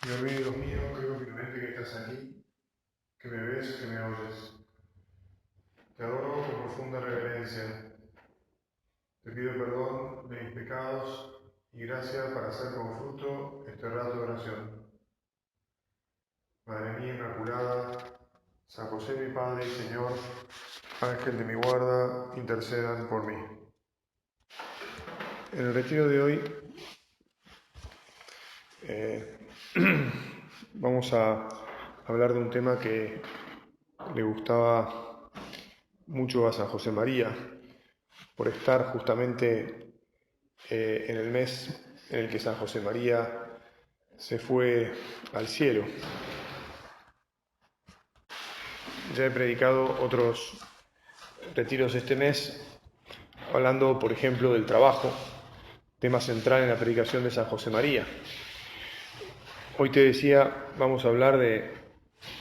Dios mío, creo firmemente que estás aquí, que me ves, que me oyes. Te adoro con profunda reverencia. Te pido perdón de mis pecados y gracia para hacer con fruto este rato de oración. Madre mía Inmaculada, San José mi Padre y Señor, Ángel de mi guarda, intercedan por mí. En el retiro de hoy vamos a hablar de un tema que le gustaba mucho a San José María, por estar justamente en el mes en el que San José María se fue al cielo. Ya he predicado otros retiros este mes, hablando, por ejemplo, del trabajo, tema central en la predicación de San José María. Hoy te decía, vamos a hablar de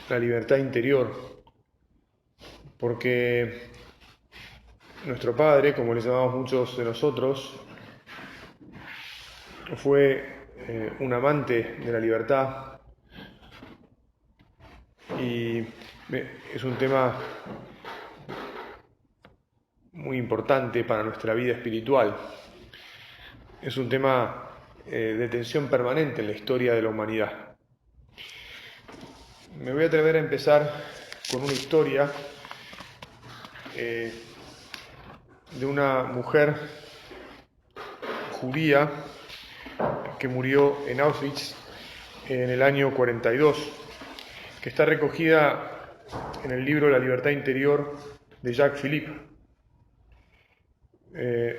la libertad interior, porque nuestro Padre, como le llamamos muchos de nosotros, fue un amante de la libertad y es un tema muy importante para nuestra vida espiritual. Es un tema de tensión permanente en la historia de la humanidad. Me voy a atrever a empezar con una historia de una mujer judía que murió en Auschwitz en el año 42, que está recogida en el libro La libertad interior de Jacques Philippe.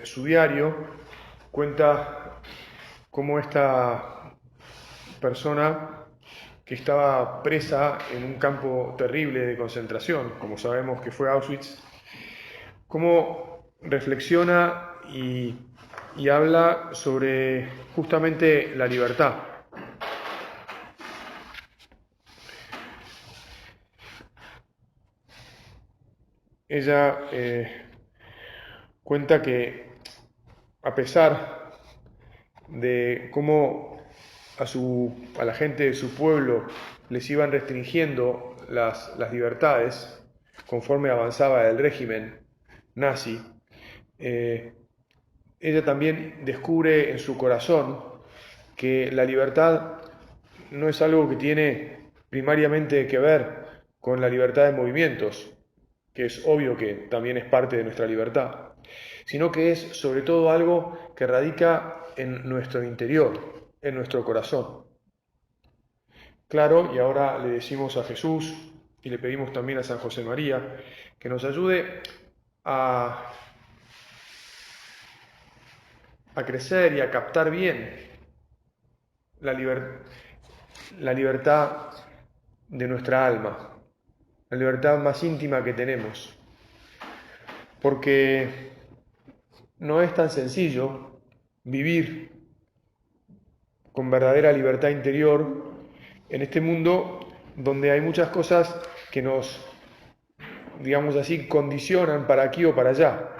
Su diario cuenta cómo esta persona, que estaba presa en un campo terrible de concentración, como sabemos que fue Auschwitz, cómo reflexiona y habla sobre justamente la libertad. Ella cuenta que a pesar de cómo a la gente de su pueblo les iban restringiendo las libertades conforme avanzaba el régimen nazi, ella también descubre en su corazón que la libertad no es algo que tiene primariamente que ver con la libertad de movimientos, que es obvio que también es parte de nuestra libertad, sino que es sobre todo algo que radica en nuestro interior, en nuestro corazón. Claro, y ahora le decimos a Jesús y le pedimos también a San José María que nos ayude a crecer y a captar bien la libertad de nuestra alma, la libertad más íntima que tenemos, porque no es tan sencillo vivir con verdadera libertad interior en este mundo donde hay muchas cosas que nos, digamos así, condicionan para aquí o para allá,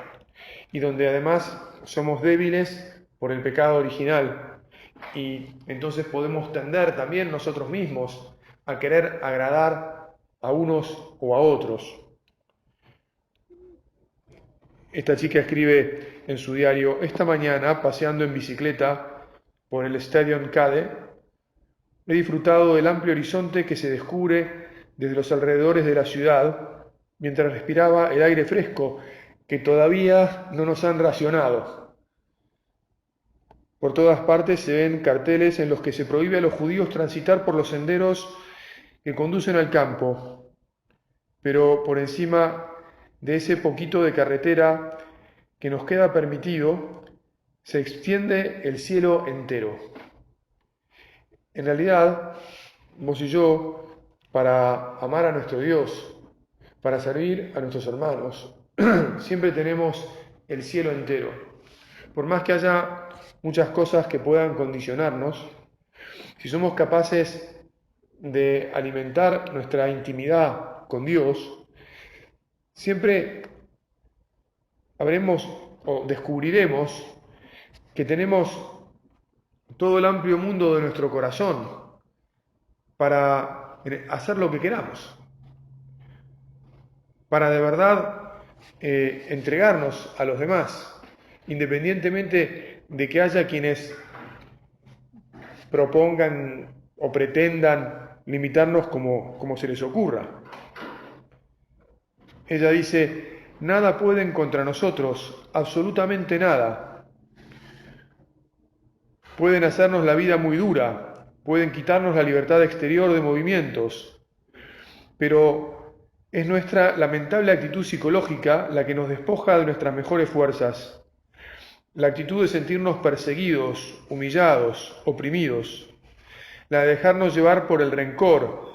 y donde además somos débiles por el pecado original, y entonces podemos tender también nosotros mismos a querer agradar a unos o a otros. Esta chica escribe en su diario: esta mañana, paseando en bicicleta por el Stadion Cade, he disfrutado del amplio horizonte que se descubre desde los alrededores de la ciudad, mientras respiraba el aire fresco que todavía no nos han racionado. Por todas partes se ven carteles en los que se prohíbe a los judíos transitar por los senderos que conducen al campo, pero por encima de ese poquito de carretera que nos queda permitido, se extiende el cielo entero. En realidad, vos y yo, para amar a nuestro Dios, para servir a nuestros hermanos, siempre tenemos el cielo entero. Por más que haya muchas cosas que puedan condicionarnos, si somos capaces de alimentar nuestra intimidad con Dios, siempre habremos o descubriremos que tenemos todo el amplio mundo de nuestro corazón para hacer lo que queramos, para de verdad entregarnos a los demás, independientemente de que haya quienes propongan o pretendan limitarnos como se les ocurra. Ella dice, nada pueden contra nosotros, absolutamente nada. Pueden hacernos la vida muy dura, pueden quitarnos la libertad exterior de movimientos, pero es nuestra lamentable actitud psicológica la que nos despoja de nuestras mejores fuerzas. La actitud de sentirnos perseguidos, humillados, oprimidos, la de dejarnos llevar por el rencor,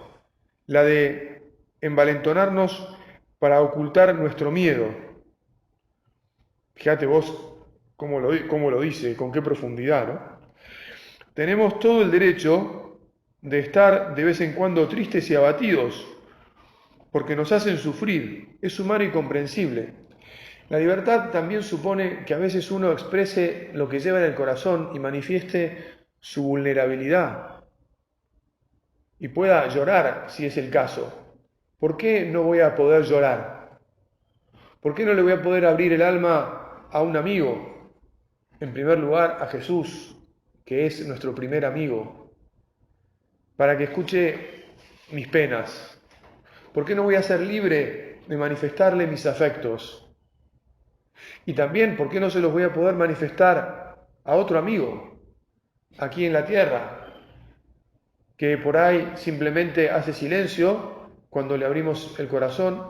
la de envalentonarnos para ocultar nuestro miedo. Fíjate vos cómo lo dice, con qué profundidad, ¿no? Tenemos todo el derecho de estar de vez en cuando tristes y abatidos, porque nos hacen sufrir, es humano y comprensible. La libertad también supone que a veces uno exprese lo que lleva en el corazón y manifieste su vulnerabilidad y pueda llorar si es el caso. ¿Por qué no voy a poder llorar? ¿Por qué no le voy a poder abrir el alma a un amigo? En primer lugar, a Jesús, que es nuestro primer amigo, para que escuche mis penas. ¿Por qué no voy a ser libre de manifestarle mis afectos? Y también, ¿por qué no se los voy a poder manifestar a otro amigo aquí en la tierra, que por ahí simplemente hace silencio cuando le abrimos el corazón,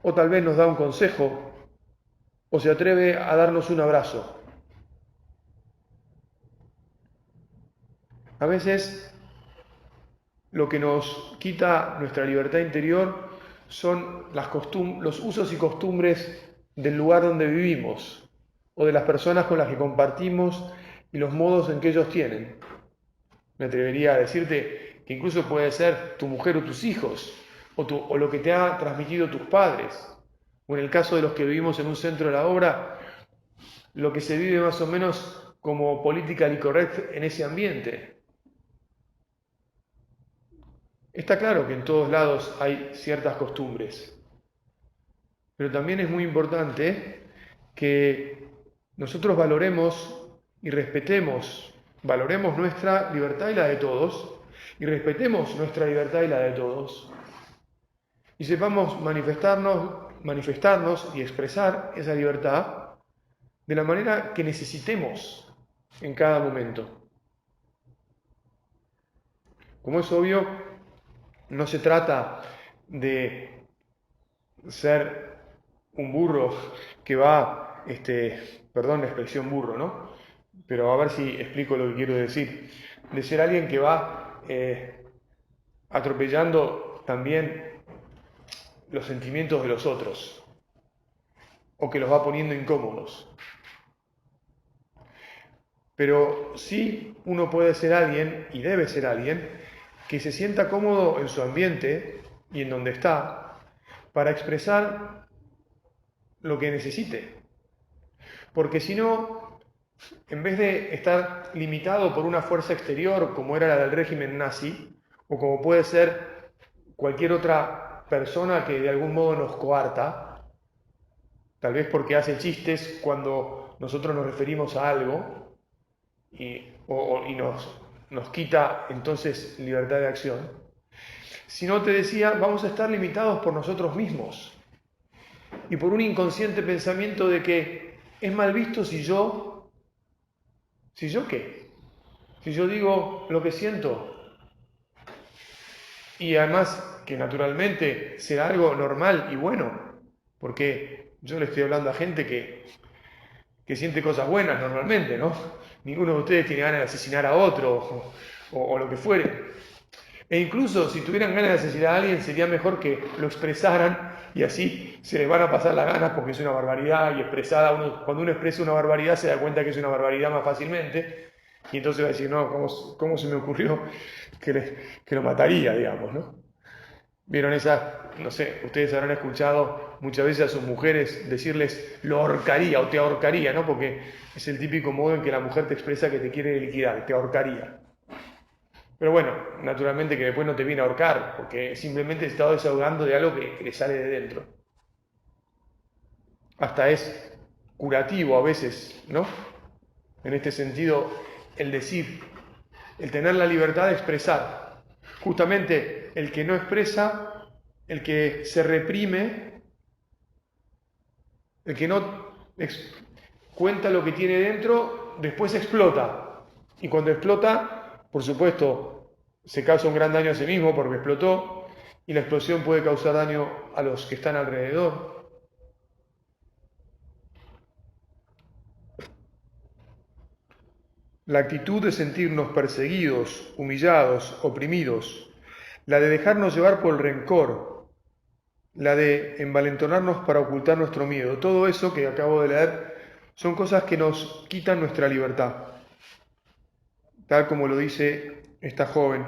o tal vez nos da un consejo, o se atreve a darnos un abrazo? A veces lo que nos quita nuestra libertad interior son los usos y costumbres del lugar donde vivimos o de las personas con las que compartimos y los modos en que ellos tienen. Me atrevería a decirte que incluso puede ser tu mujer o tus hijos o lo que te ha transmitido tus padres, o en el caso de los que vivimos en un centro de la obra, lo que se vive más o menos como politically correct en ese ambiente. Está claro que en todos lados hay ciertas costumbres, pero también es muy importante que nosotros valoremos y valoremos nuestra libertad y la de todos, y respetemos nuestra libertad y la de todos, y sepamos manifestarnos y expresar esa libertad de la manera que necesitemos en cada momento. Como es obvio, no se trata de ser un burro que va, perdón la expresión burro, ¿no? Pero a ver si explico lo que quiero decir. De ser alguien que va atropellando también los sentimientos de los otros, o que los va poniendo incómodos. Pero sí uno puede ser alguien, y debe ser alguien, que se sienta cómodo en su ambiente y en donde está, para expresar lo que necesite. Porque si no, en vez de estar limitado por una fuerza exterior, como era la del régimen nazi, o como puede ser cualquier otra persona que de algún modo nos coarta, tal vez porque hace chistes cuando nosotros nos referimos a algo, y nos quita entonces libertad de acción. Si no, te decía, vamos a estar limitados por nosotros mismos y por un inconsciente pensamiento de que es mal visto si yo qué, si yo digo lo que siento, y además que naturalmente será algo normal y bueno, porque yo le estoy hablando a gente que siente cosas buenas normalmente, ¿no? Ninguno de ustedes tiene ganas de asesinar a otro o lo que fuere. E incluso si tuvieran ganas de asesinar a alguien, sería mejor que lo expresaran y así se les van a pasar las ganas porque es una barbaridad y expresada. Cuando uno expresa una barbaridad se da cuenta que es una barbaridad más fácilmente y entonces va a decir, no, ¿cómo se me ocurrió que lo mataría, digamos, ¿no? ¿Vieron no sé, ustedes habrán escuchado muchas veces a sus mujeres decirles lo ahorcaría o te ahorcaría, ¿no? Porque es el típico modo en que la mujer te expresa que te quiere liquidar, te ahorcaría. Pero bueno, naturalmente que después no te viene a ahorcar, porque simplemente te está desahogando de algo que le sale de dentro. Hasta es curativo a veces, ¿no? En este sentido, el decir, el tener la libertad de expresar. Justamente el que no expresa, el que se reprime, el que no cuenta lo que tiene dentro, después explota. Y cuando explota, por supuesto, se causa un gran daño a sí mismo porque explotó y la explosión puede causar daño a los que están alrededor. La actitud de sentirnos perseguidos, humillados, oprimidos, la de dejarnos llevar por el rencor, la de envalentonarnos para ocultar nuestro miedo, todo eso que acabo de leer son cosas que nos quitan nuestra libertad, tal como lo dice esta joven.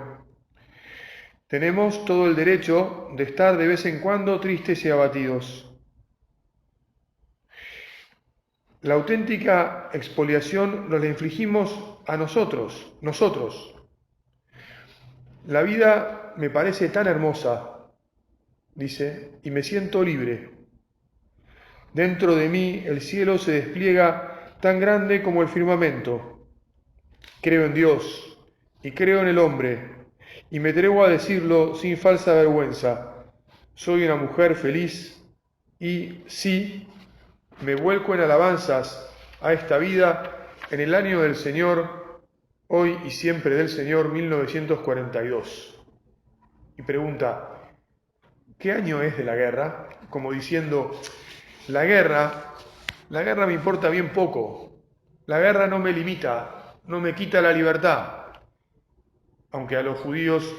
Tenemos todo el derecho de estar de vez en cuando tristes y abatidos. La auténtica expoliación nos la infligimos a nosotros. La vida me parece tan hermosa, dice, y me siento libre. Dentro de mí el cielo se despliega tan grande como el firmamento. Creo en Dios y creo en el hombre, y me atrevo a decirlo sin falsa vergüenza. Soy una mujer feliz y sí, me vuelco en alabanzas a esta vida en el año del Señor, hoy y siempre del Señor 1942. Y pregunta, ¿qué año es de la guerra? Como diciendo, la guerra me importa bien poco. La guerra no me limita, no me quita la libertad. Aunque a los judíos,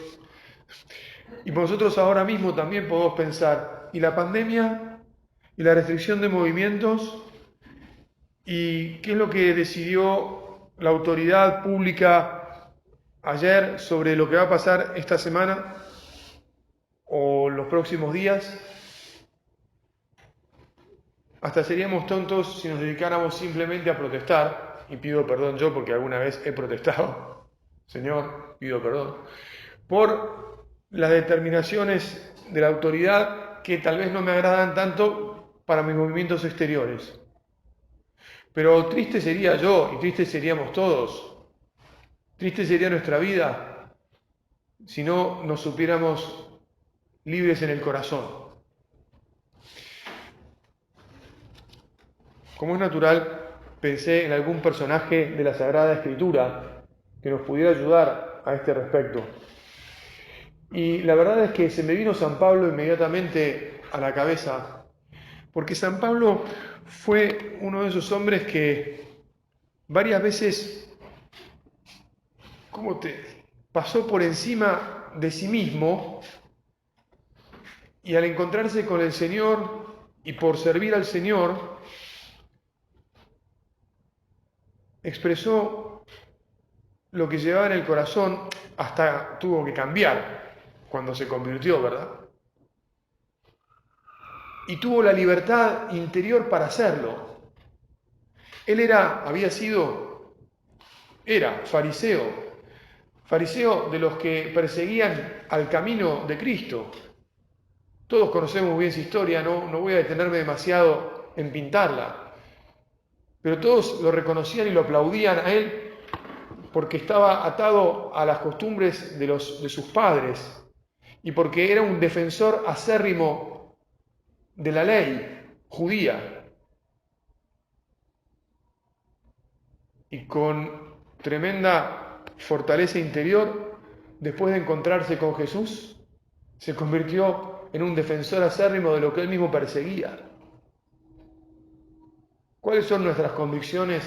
y nosotros ahora mismo también podemos pensar, ¿y la pandemia? ¿Y la restricción de movimientos? ¿Y qué es lo que decidió la autoridad pública ayer sobre lo que va a pasar esta semana o los próximos días? Hasta seríamos tontos si nos dedicáramos simplemente a protestar, y pido perdón yo porque alguna vez he protestado, Señor, pido perdón, por las determinaciones de la autoridad que tal vez no me agradan tanto para mis movimientos exteriores. Pero triste sería yo y triste seríamos todos, triste sería nuestra vida si no nos supiéramos libres en el corazón. Como es natural, pensé en algún personaje de la Sagrada Escritura que nos pudiera ayudar a este respecto. Y la verdad es que se me vino San Pablo inmediatamente a la cabeza, porque San Pablo fue uno de esos hombres que varias veces pasó por encima de sí mismo y al encontrarse con el Señor y por servir al Señor, expresó lo que llevaba en el corazón, hasta tuvo que cambiar cuando se convirtió, ¿verdad? Y tuvo la libertad interior para hacerlo. Él era fariseo de los que perseguían al camino de Cristo. Todos conocemos bien su historia, no voy a detenerme demasiado en pintarla, pero todos lo reconocían y lo aplaudían a él porque estaba atado a las costumbres de sus padres y porque era un defensor acérrimo de la ley judía. Y con tremenda fortaleza interior, después de encontrarse con Jesús, se convirtió en un defensor acérrimo de lo que él mismo perseguía. ¿Cuáles son nuestras convicciones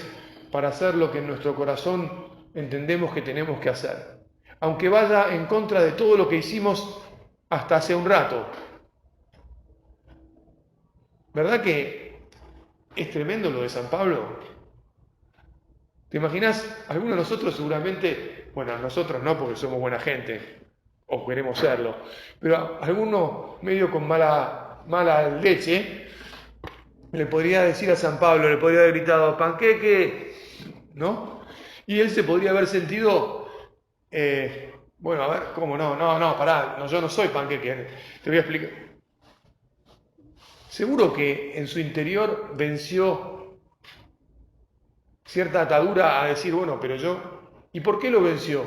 para hacer lo que en nuestro corazón entendemos que tenemos que hacer? Aunque vaya en contra de todo lo que hicimos hasta hace un rato. ¿Verdad que es tremendo lo de San Pablo? ¿Te imaginas? Algunos de nosotros seguramente, bueno, nosotros no porque somos buena gente, o queremos serlo, pero alguno medio con mala leche, le podría decir a San Pablo, le podría haber gritado, panqueque, ¿no? Y él se podría haber sentido Bueno, a ver, ¿cómo no? No, pará, no, yo no soy panqueque. Te voy a explicar. Seguro que en su interior venció cierta atadura a decir, bueno, pero yo... ¿Y por qué lo venció?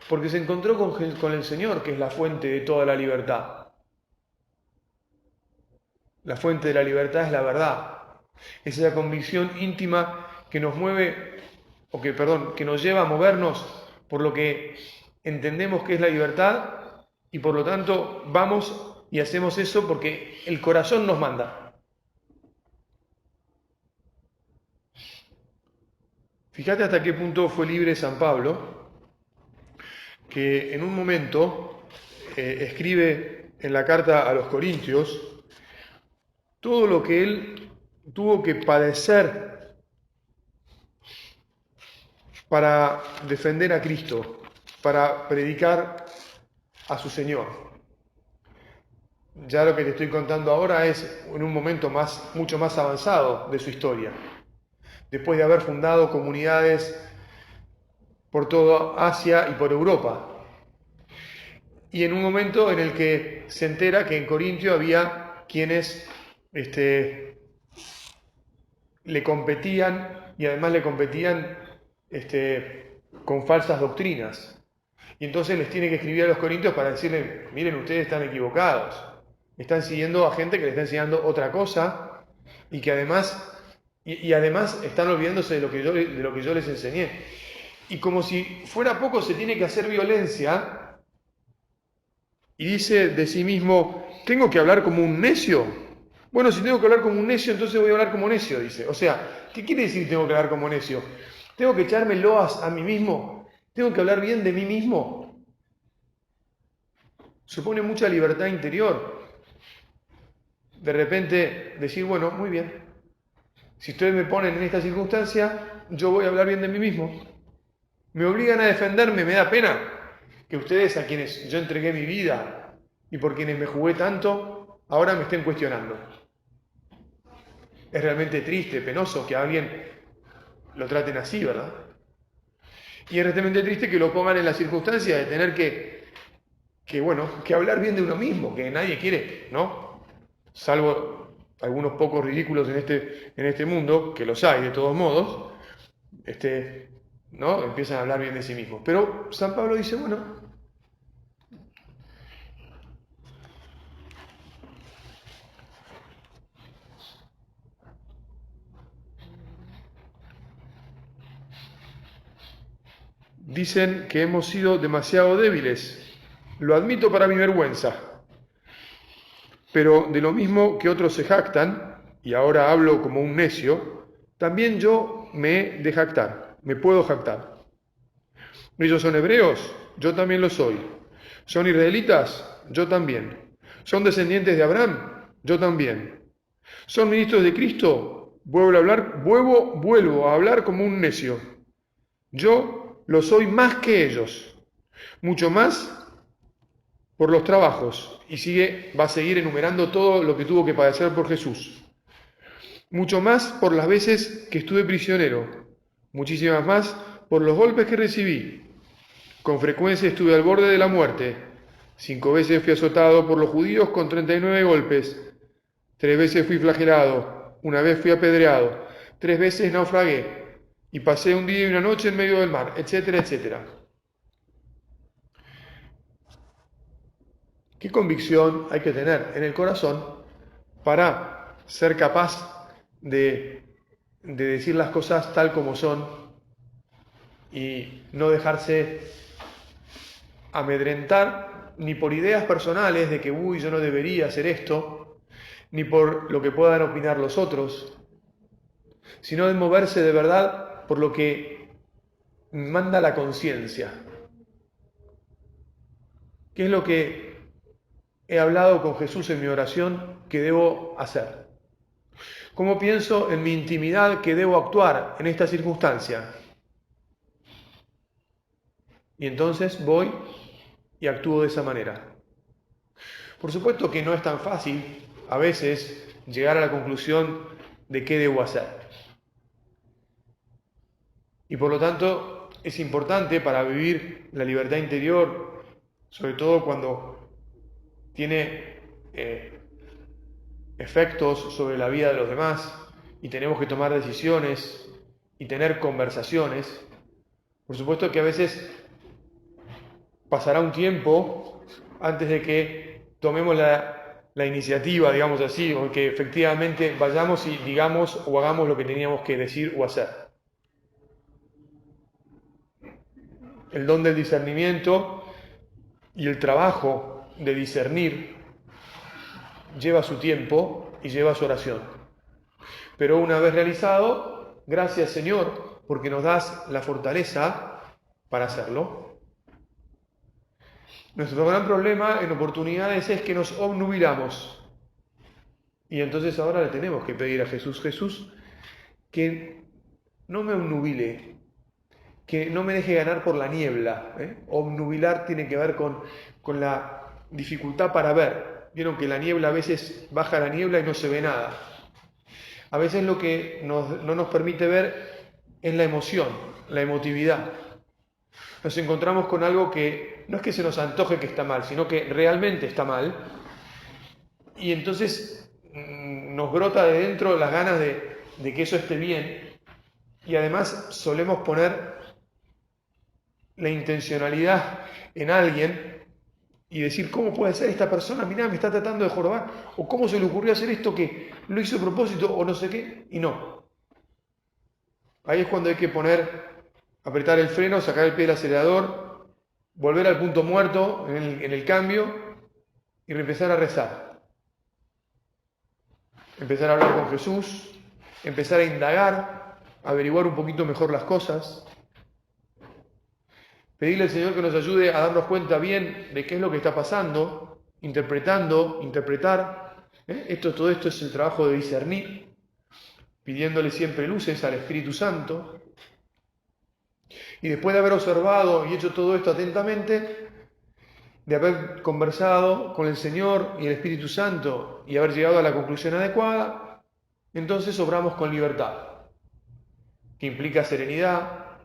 Porque se encontró con el Señor, que es la fuente de toda la libertad. La fuente de la libertad es la verdad. Es esa convicción íntima que nos mueve, que nos lleva a movernos por lo que entendemos que es la libertad y por lo tanto vamos y hacemos eso porque el corazón nos manda. Fíjate hasta qué punto fue libre San Pablo, que en un momento escribe en la carta a los Corintios todo lo que él tuvo que padecer para defender a Cristo, para predicar a su Señor. Ya lo que te estoy contando ahora es en un momento mucho más avanzado de su historia. Después de haber fundado comunidades por toda Asia y por Europa. Y en un momento en el que se entera que en Corintio había quienes le competían y además le competían con falsas doctrinas. Y entonces les tiene que escribir a los corintios para decirle, miren, ustedes están equivocados. Están siguiendo a gente que les está enseñando otra cosa y que además, y además están olvidándose de lo que yo les enseñé. Y como si fuera poco, se tiene que hacer violencia y dice de sí mismo, ¿tengo que hablar como un necio? Bueno, si tengo que hablar como un necio, entonces voy a hablar como necio, dice. O sea, ¿qué quiere decir tengo que hablar como necio? ¿Tengo que echarme loas a mí mismo? ¿Tengo que hablar bien de mí mismo? Supone mucha libertad interior. De repente decir, bueno, muy bien. Si ustedes me ponen en esta circunstancia, yo voy a hablar bien de mí mismo. Me obligan a defenderme, me da pena que ustedes a quienes yo entregué mi vida y por quienes me jugué tanto, ahora me estén cuestionando. Es realmente triste, penoso que a alguien lo traten así, ¿verdad? Y es realmente triste que lo pongan en la circunstancia de tener que hablar bien de uno mismo, que nadie quiere, ¿no? Salvo algunos pocos ridículos en este mundo, que los hay de todos modos, ¿no? Empiezan a hablar bien de sí mismos. Pero San Pablo dice, bueno, dicen que hemos sido demasiado débiles. Lo admito para mi vergüenza. Pero de lo mismo que otros se jactan, y ahora hablo como un necio, también yo me he de jactar, me puedo jactar. Ellos son hebreos, yo también lo soy. Son israelitas, yo también. Son descendientes de Abraham, yo también. Son ministros de Cristo, vuelvo a hablar como un necio. Yo lo soy más que ellos, mucho más por los trabajos, y va a seguir enumerando todo lo que tuvo que padecer por Jesús. Mucho más por las veces que estuve prisionero, muchísimas más por los golpes que recibí. Con frecuencia estuve al borde de la muerte. 5 veces fui azotado por los judíos con 39 golpes. 3 veces fui flagelado. 1 vez fui apedreado. 3 veces naufragué. Y pasé un día y una noche en medio del mar, etcétera, etcétera. ¿Qué convicción hay que tener en el corazón para ser capaz de decir las cosas tal como son y no dejarse amedrentar ni por ideas personales de que, yo no debería hacer esto, ni por lo que puedan opinar los otros, sino de moverse de verdad por lo que manda la conciencia? ¿Qué es lo que he hablado con Jesús en mi oración que debo hacer? ¿Cómo pienso en mi intimidad que debo actuar en esta circunstancia? Y entonces voy y actúo de esa manera. Por supuesto que no es tan fácil a veces llegar a la conclusión de qué debo hacer. Y por lo tanto es importante para vivir la libertad interior sobre todo cuando tiene efectos sobre la vida de los demás y tenemos que tomar decisiones y tener conversaciones. Por supuesto que a veces pasará un tiempo antes de que tomemos la iniciativa, digamos así, o que efectivamente vayamos y digamos o hagamos lo que teníamos que decir o hacer. El don del discernimiento y el trabajo de discernir lleva su tiempo y lleva su oración. Pero una vez realizado, gracias Señor, porque nos das la fortaleza para hacerlo. Nuestro gran problema en oportunidades es que nos obnubilamos. Y entonces ahora le tenemos que pedir a Jesús, Jesús, que no me obnubile, que no me deje ganar por la niebla. Obnubilar tiene que ver con la dificultad para ver. Vieron que la niebla a veces baja la niebla y no se ve nada. A veces lo que no nos permite ver es la emoción, la emotividad. Nos encontramos con algo que no es que se nos antoje que está mal, sino que realmente está mal. Y entonces nos brota de dentro las ganas de que eso esté bien. Y además solemos poner la intencionalidad en alguien y decir, ¿cómo puede ser esta persona? Mirá, me está tratando de jorobar. O ¿cómo se le ocurrió hacer esto que lo hizo a propósito o no sé qué? Y no. Ahí es cuando hay que apretar el freno, sacar el pie del acelerador, volver al punto muerto en el cambio y empezar a rezar. Empezar a hablar con Jesús, empezar a indagar, averiguar un poquito mejor las cosas. Pedirle al Señor que nos ayude a darnos cuenta bien de qué es lo que está pasando, interpretar. Todo esto es el trabajo de discernir, pidiéndole siempre luces al Espíritu Santo. Y después de haber observado y hecho todo esto atentamente, de haber conversado con el Señor y el Espíritu Santo y haber llegado a la conclusión adecuada, entonces obramos con libertad, que implica serenidad,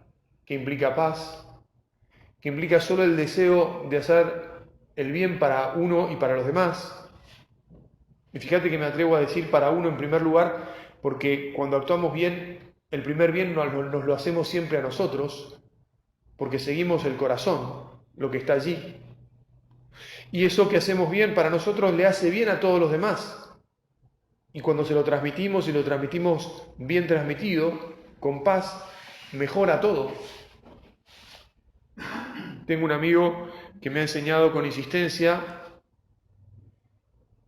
que implica paz, que implica solo el deseo de hacer el bien para uno y para los demás. Y fíjate que me atrevo a decir para uno en primer lugar, porque cuando actuamos bien, el primer bien nos lo hacemos siempre a nosotros, porque seguimos el corazón, lo que está allí. Y eso que hacemos bien para nosotros le hace bien a todos los demás. Y cuando se lo transmitimos y lo transmitimos bien transmitido, con paz, mejora todo. Tengo un amigo que me ha enseñado con insistencia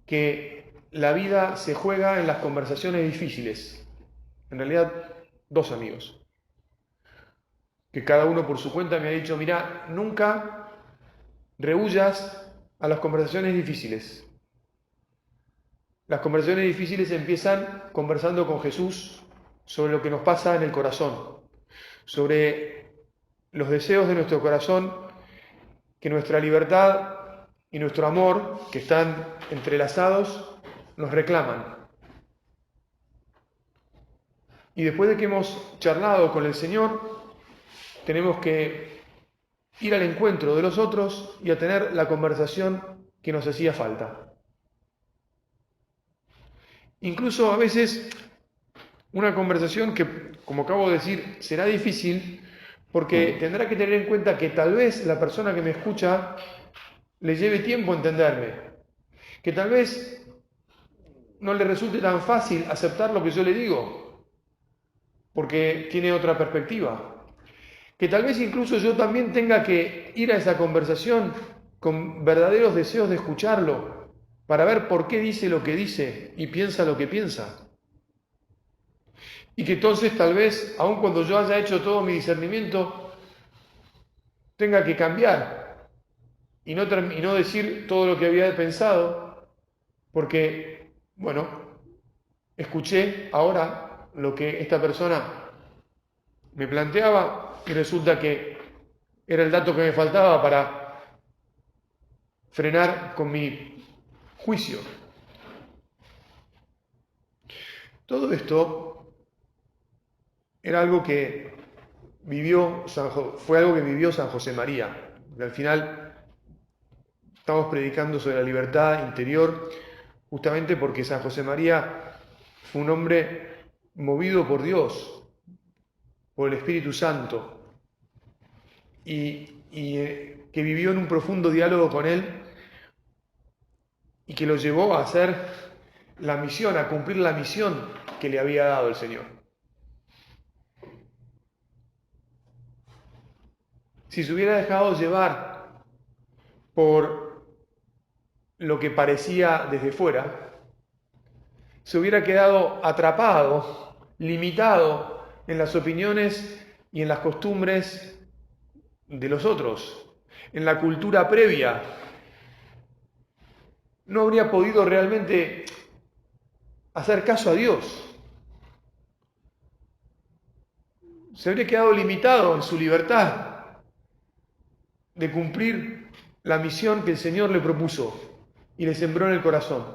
que la vida se juega en las conversaciones difíciles. En realidad, dos amigos, que cada uno por su cuenta me ha dicho, mira, nunca rehuyas a las conversaciones difíciles. Las conversaciones difíciles empiezan conversando con Jesús sobre lo que nos pasa en el corazón, sobre los deseos de nuestro corazón, que nuestra libertad y nuestro amor, que están entrelazados, nos reclaman. Y después de que hemos charlado con el Señor, tenemos que ir al encuentro de los otros y a tener la conversación que nos hacía falta. Incluso a veces una conversación que, como acabo de decir, será difícil porque tendrá que tener en cuenta que tal vez la persona que me escucha le lleve tiempo a entenderme, que tal vez no le resulte tan fácil aceptar lo que yo le digo, porque tiene otra perspectiva, que tal vez incluso yo también tenga que ir a esa conversación con verdaderos deseos de escucharlo, para ver por qué dice lo que dice y piensa lo que piensa. Y que entonces tal vez, aun cuando yo haya hecho todo mi discernimiento, tenga que cambiar y no decir todo lo que había pensado, porque, bueno, escuché ahora lo que esta persona me planteaba y resulta que era el dato que me faltaba para frenar con mi juicio. Todo esto era algo que fue algo que vivió San José María. Y al final Estamos predicando sobre la libertad interior, justamente porque San José María fue un hombre movido por Dios, por el Espíritu Santo, que vivió en un profundo diálogo con Él y que lo llevó a hacer la misión, a cumplir la misión que le había dado el Señor. Si se hubiera dejado llevar por lo que parecía desde fuera, se hubiera quedado atrapado, limitado en las opiniones y en las costumbres de los otros, en la cultura previa. No habría podido realmente hacer caso a Dios. Se habría quedado limitado en su libertad de cumplir la misión que el Señor le propuso y le sembró en el corazón.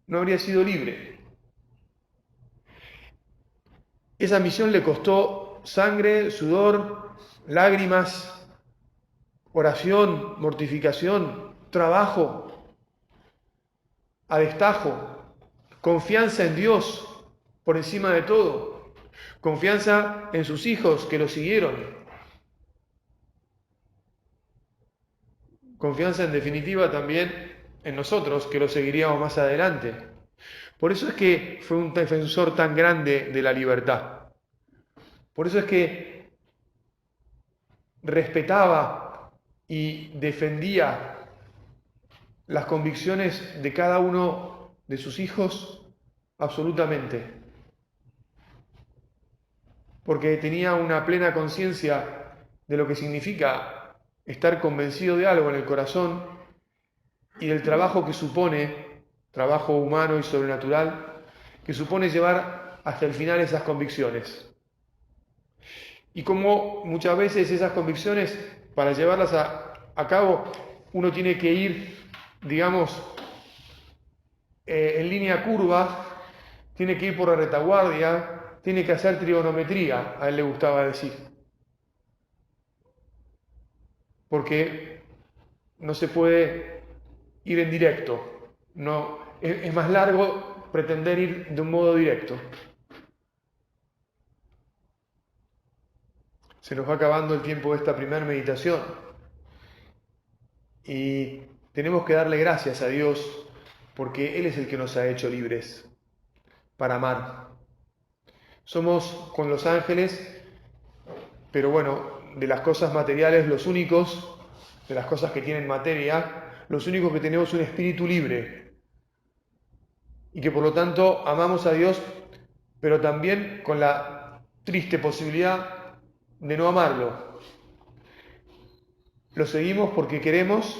No habría sido libre. Esa misión le costó sangre, sudor, lágrimas, oración, mortificación, trabajo, a destajo, confianza en Dios por encima de todo, confianza en sus hijos que lo siguieron, confianza en definitiva también en nosotros que lo seguiríamos más adelante. Por eso es que fue un defensor tan grande de la libertad. Por eso es que respetaba y defendía las convicciones de cada uno de sus hijos absolutamente. Porque tenía una plena conciencia de lo que significa estar convencido de algo en el corazón y del trabajo que supone, trabajo humano y sobrenatural, que supone llevar hasta el final esas convicciones. Y como muchas veces esas convicciones, para llevarlas a cabo, uno tiene que ir, digamos, en línea curva, tiene que ir por la retaguardia, tiene que hacer trigonometría, a él le gustaba decir. Porque no se puede ir en directo, no, es más largo pretender ir de un modo directo. Se nos va acabando el tiempo de esta primera meditación y tenemos que darle gracias a Dios porque Él es el que nos ha hecho libres para amar. Somos con los ángeles, pero bueno, de las cosas materiales los únicos, de las cosas que tienen materia, los únicos que tenemos un espíritu libre y que por lo tanto amamos a Dios, pero también con la triste posibilidad de no amarlo. Lo seguimos porque queremos,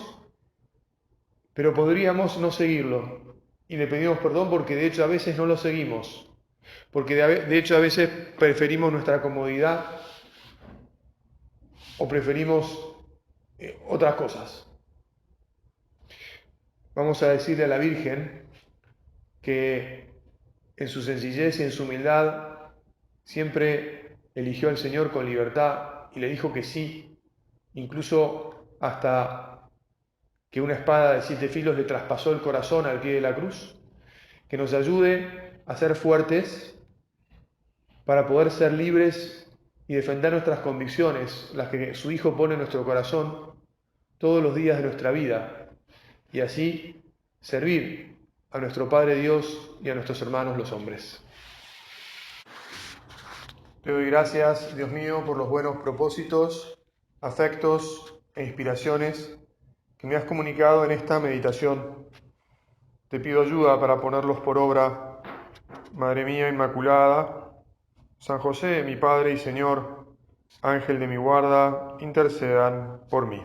pero podríamos no seguirlo. Y le pedimos perdón porque de hecho a veces no lo seguimos. Porque de hecho a veces preferimos nuestra comodidad o preferimos otras cosas. Vamos a decirle a la Virgen que en su sencillez y en su humildad siempre eligió al Señor con libertad y le dijo que sí, incluso hasta que una espada de 7 filos le traspasó el corazón al pie de la cruz, que nos ayude a ser fuertes para poder ser libres y defender nuestras convicciones, las que su Hijo pone en nuestro corazón todos los días de nuestra vida, y así servir a nuestro Padre Dios y a nuestros hermanos los hombres. Te doy gracias, Dios mío, por los buenos propósitos, afectos e inspiraciones que me has comunicado en esta meditación. Te pido ayuda para ponerlos por obra. Madre mía Inmaculada, San José, mi Padre y Señor, Ángel de mi guarda, intercedan por mí.